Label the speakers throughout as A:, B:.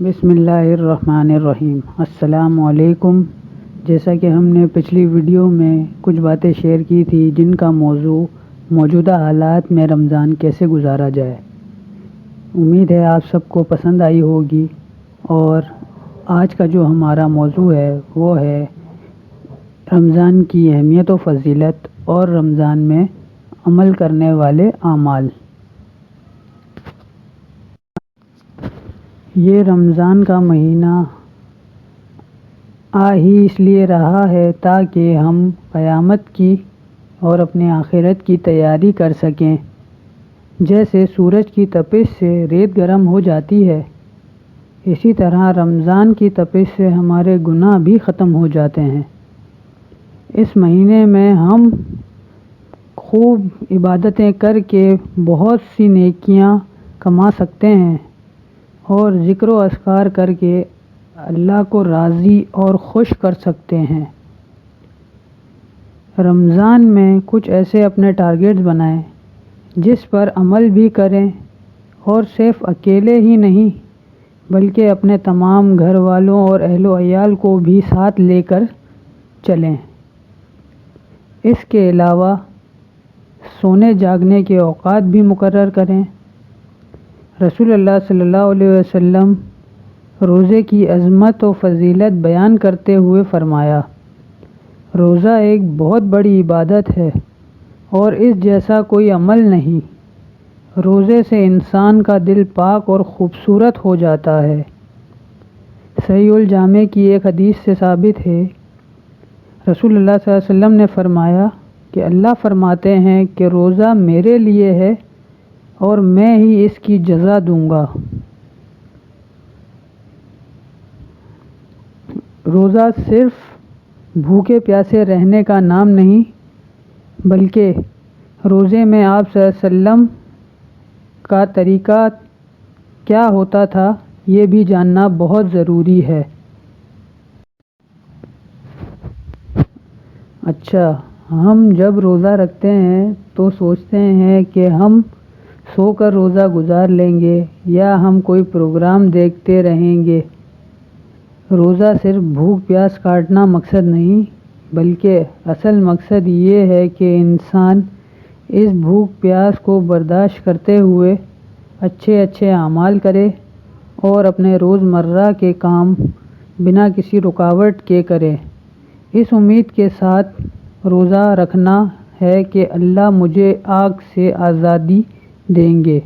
A: بسم اللہ الرحمن الرحیم۔ السلام علیکم۔ جیسا کہ ہم نے پچھلی ویڈیو میں کچھ باتیں شیئر کی تھی جن کا موضوع موجودہ حالات میں رمضان کیسے گزارا جائے، امید ہے آپ سب کو پسند آئی ہوگی۔ اور آج کا جو ہمارا موضوع ہے وہ ہے رمضان کی اہمیت و فضیلت اور رمضان میں عمل کرنے والے اعمال۔ یہ رمضان کا مہینہ آ ہی اس لیے رہا ہے تاکہ ہم قیامت کی اور اپنے آخرت کی تیاری کر سکیں۔ جیسے سورج کی تپش سے ریت گرم ہو جاتی ہے، اسی طرح رمضان کی تپش سے ہمارے گناہ بھی ختم ہو جاتے ہیں۔ اس مہینے میں ہم خوب عبادتیں کر کے بہت سی نیکیاں کما سکتے ہیں اور ذکر و اذکار کر کے اللہ کو راضی اور خوش کر سکتے ہیں۔ رمضان میں کچھ ایسے اپنے ٹارگیٹس بنائیں جس پر عمل بھی کریں، اور صرف اکیلے ہی نہیں بلکہ اپنے تمام گھر والوں اور اہل و عیال کو بھی ساتھ لے کر چلیں۔ اس کے علاوہ سونے جاگنے کے اوقات بھی مقرر کریں۔ رسول اللہ صلی اللہ علیہ وسلم روزے کی عظمت و فضیلت بیان کرتے ہوئے فرمایا، روزہ ایک بہت بڑی عبادت ہے اور اس جیسا کوئی عمل نہیں۔ روزے سے انسان کا دل پاک اور خوبصورت ہو جاتا ہے۔ صحیح الجامع کی ایک حدیث سے ثابت ہے، رسول اللہ صلی اللہ علیہ وسلم نے فرمایا کہ اللہ فرماتے ہیں کہ روزہ میرے لیے ہے اور میں ہی اس کی جزا دوں گا۔ روزہ صرف بھوکے پیاسے رہنے کا نام نہیں، بلکہ روزے میں آپ صلی اللہ علیہ وسلم کا طریقہ کیا ہوتا تھا یہ بھی جاننا بہت ضروری ہے۔ اچھا، ہم جب روزہ رکھتے ہیں تو سوچتے ہیں کہ ہم سو کر روزہ گزار لیں گے یا ہم کوئی پروگرام دیکھتے رہیں گے۔ روزہ صرف بھوک پیاس کاٹنا مقصد نہیں، بلکہ اصل مقصد یہ ہے کہ انسان اس بھوک پیاس کو برداشت کرتے ہوئے اچھے اعمال کرے اور اپنے روزمرہ کے کام بنا کسی رکاوٹ کے کرے، اس امید کے ساتھ روزہ رکھنا ہے کہ اللہ مجھے آگ سے آزادی دیں گے۔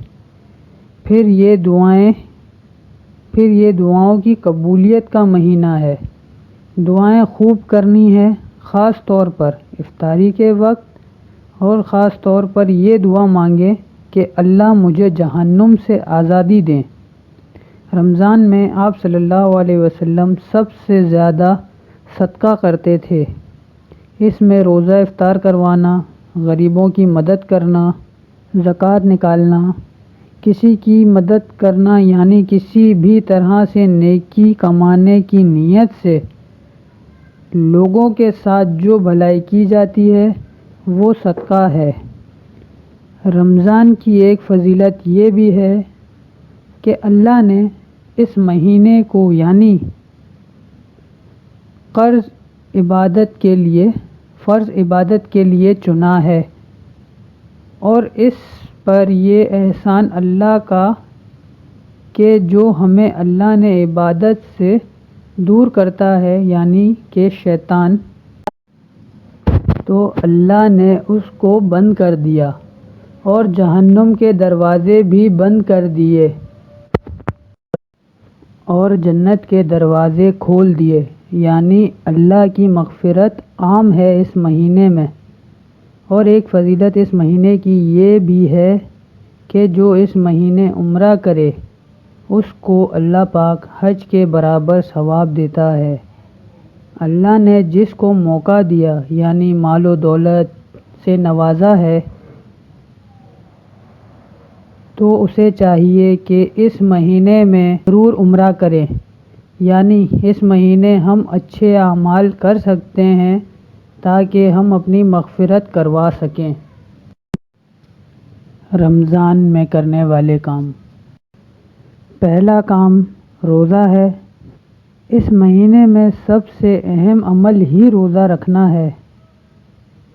A: پھر یہ دعاؤں کی قبولیت کا مہینہ ہے۔ دعائیں خوب کرنی ہے، خاص طور پر افطاری کے وقت، اور خاص طور پر یہ دعا مانگیں کہ اللہ مجھے جہنم سے آزادی دیں۔ رمضان میں آپ صلی اللہ علیہ وسلم سب سے زیادہ صدقہ کرتے تھے۔ اس میں روزہ افطار کروانا، غریبوں کی مدد کرنا، زکوٰۃ نکالنا، کسی کی مدد کرنا، یعنی کسی بھی طرح سے نیکی کمانے کی نیت سے لوگوں کے ساتھ جو بھلائی کی جاتی ہے وہ صدقہ ہے۔ رمضان کی ایک فضیلت یہ بھی ہے کہ اللہ نے اس مہینے کو یعنی فرض عبادت کے لیے چنا ہے، اور اس پر یہ احسان اللہ کا کہ جو ہمیں اللہ نے عبادت سے دور کرتا ہے، یعنی کہ شیطان، تو اللہ نے اس کو بند کر دیا اور جہنم کے دروازے بھی بند کر دیے اور جنت کے دروازے کھول دیے، یعنی اللہ کی مغفرت عام ہے اس مہینے میں۔ اور ایک فضیلت اس مہینے کی یہ بھی ہے کہ جو اس مہینے عمرہ کرے اس کو اللہ پاک حج کے برابر ثواب دیتا ہے۔ اللہ نے جس کو موقع دیا یعنی مال و دولت سے نوازا ہے تو اسے چاہیے کہ اس مہینے میں ضرور عمرہ کرے، یعنی اس مہینے ہم اچھے اعمال کر سکتے ہیں تاکہ ہم اپنی مغفرت کروا سکیں۔ رمضان میں کرنے والے کام۔ پہلا کام روزہ ہے۔ اس مہینے میں سب سے اہم عمل ہی روزہ رکھنا ہے۔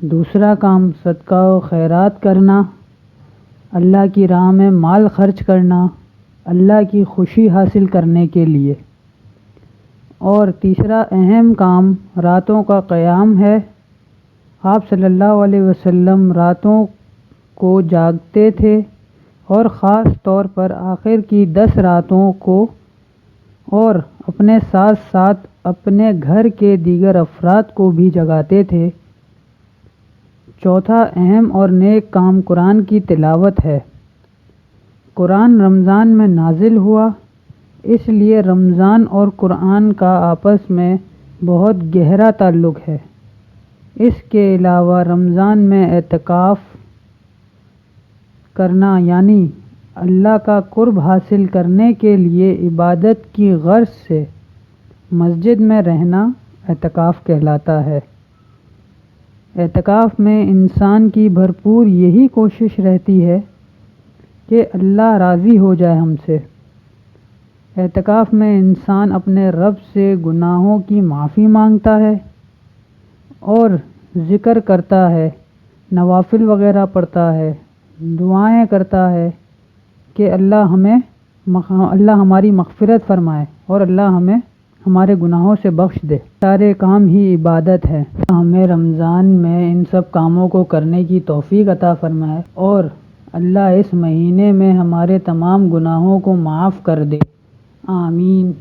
A: دوسرا کام صدقہ و خیرات کرنا، اللہ کی راہ میں مال خرچ کرنا، اللہ کی خوشی حاصل کرنے کے لیے۔ اور تیسرا اہم کام راتوں کا قیام ہے۔ آپ صلی اللہ علیہ وسلم راتوں کو جاگتے تھے اور خاص طور پر آخر کی 10 راتوں کو، اور اپنے ساتھ ساتھ اپنے گھر کے دیگر افراد کو بھی جگاتے تھے۔ چوتھا اہم اور نیک کام قرآن کی تلاوت ہے۔ قرآن رمضان میں نازل ہوا، اس لیے رمضان اور قرآن کا آپس میں بہت گہرا تعلق ہے۔ اس کے علاوہ رمضان میں اعتکاف کرنا، یعنی اللہ کا قرب حاصل کرنے کے لیے عبادت کی غرض سے مسجد میں رہنا اعتکاف کہلاتا ہے۔ اعتکاف میں انسان کی بھرپور یہی کوشش رہتی ہے کہ اللہ راضی ہو جائے ہم سے۔ اعتکاف میں انسان اپنے رب سے گناہوں کی معافی مانگتا ہے اور ذکر کرتا ہے، نوافل وغیرہ پڑھتا ہے، دعائیں کرتا ہے کہ اللہ ہماری مغفرت فرمائے اور اللہ ہمیں ہمارے گناہوں سے بخش دے۔ سارے کام ہی عبادت ہے۔ ہمیں رمضان میں ان سب کاموں کو کرنے کی توفیق عطا فرمائے اور اللہ اس مہینے میں ہمارے تمام گناہوں کو معاف کر دے۔ آمین۔